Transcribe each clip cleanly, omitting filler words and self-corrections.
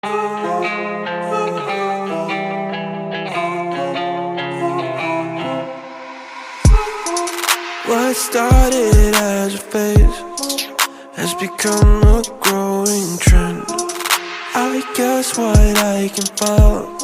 What started as a phase has become a growing trend. I guess what I can follow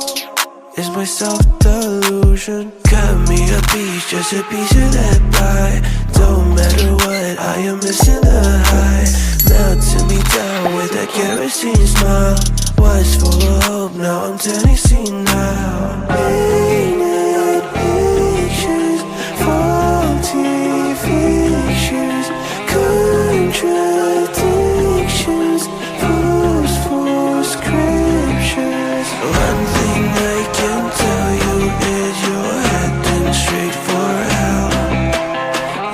is my self-delusion. Cut me a piece, just a piece of that pie. Don't matter what, I am missing the high. Melting me down with that kerosene smile. Was full of hope, now I'm turning senile. Painted pictures, faulty fictions, contradictions, false scriptures. One thing I can tell you is you're heading straight for hell.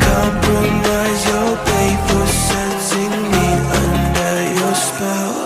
Compromise your pay for sensing me under your spell.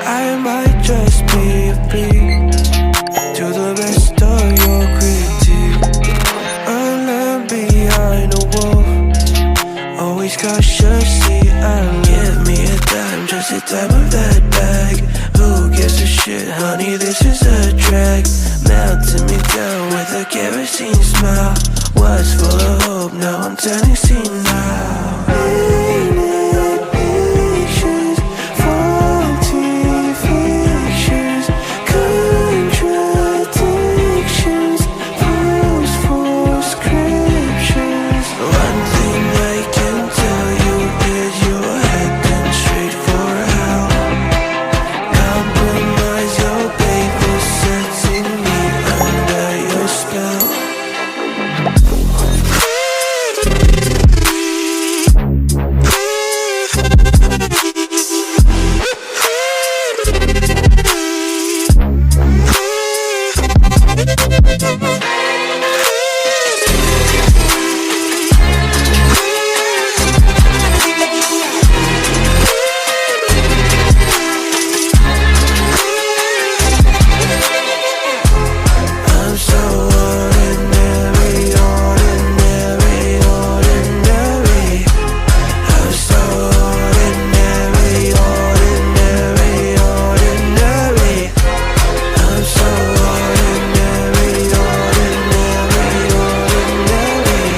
I might just be a freak to the rest of your critique. A lamb behind a wolf, always cautiously alert. Give me a dime, just a dime of that bag. Who gives a shit, honey, this is a drag. Melting me down with a kerosene smile. Was full of hope, now I'm turning senile. Painted pictures, faulty fictions, contradictions, false scriptures. One thing I can tell you is you're heading straight for hell. Compromise your pay for setting me under your spell. I'm so ordinary, ordinary, ordinary. I'm so ordinary, ordinary, ordinary. I'm so ordinary, ordinary, ordinary.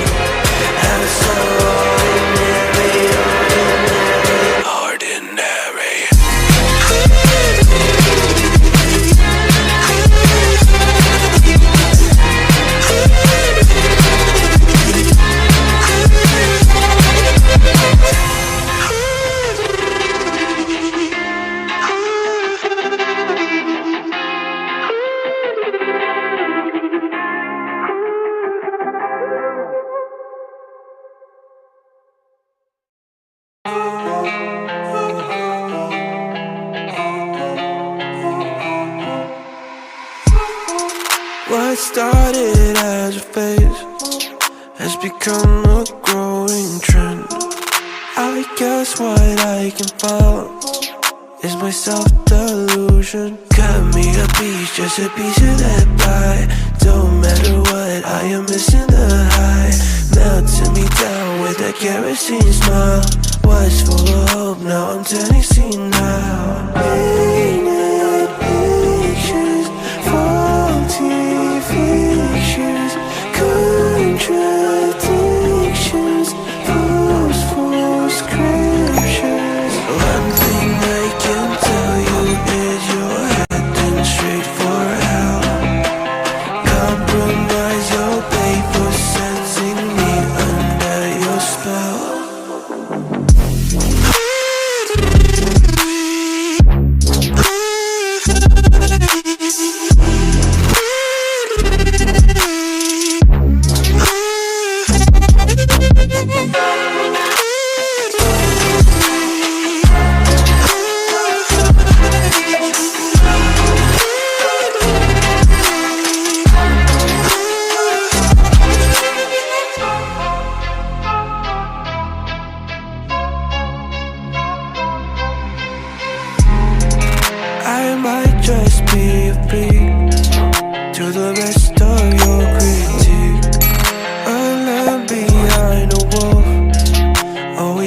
I'm so ordinary, ordinary, What started as a phase has become a growing trend. I guess what I can follow is my self-delusion. Cut me a piece, just a piece of that pie. Don't matter what, I am missing the high. Melting me down with that kerosene smile. Was full of hope, now I'm turning senile. Painted pictures, faulty fictions, contradictions, false scriptures. One thing I can tell you is you're heading straight for hell. Compromise your pay for sensing me under your spell.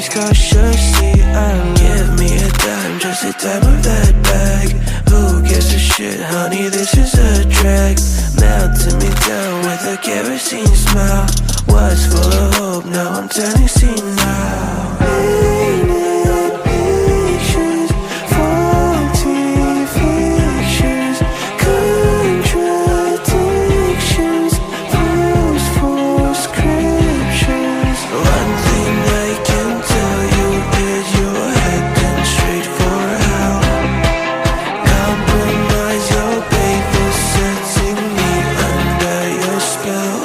always cautiously. Give me a dime, just a dime of that bag. Who gives a shit, honey, this is a drag. Melting me down with a kerosene smile. Was full of hope, now I'm turning senile. Painted pictures, faulty fictions, contradictions, false scriptures. One thing I can tell you is you're heading straight for hell. Compromise your babe for setting me under your spell.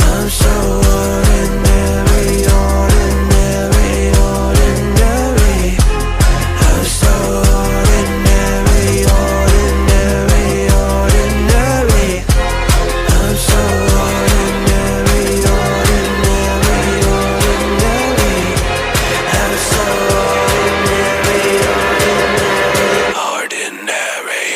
I'm so ordinary, ordinary, ordinary. I'm so ordinary, ordinary, ordinary. I'm so ordinary, ordinary, ordinary. I'm so ordinary, ordinary.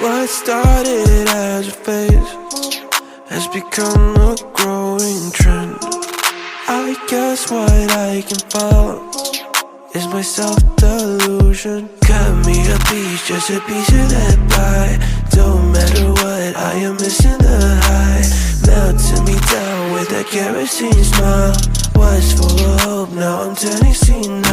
What started as a phase has become a growing trend. I guess what I can follow is my self-delusion. Cut me a piece, just a piece of that pie. Don't matter what, I am missing the high. Melting me down with a kerosene smile. Was full of hope, now I'm turning senile.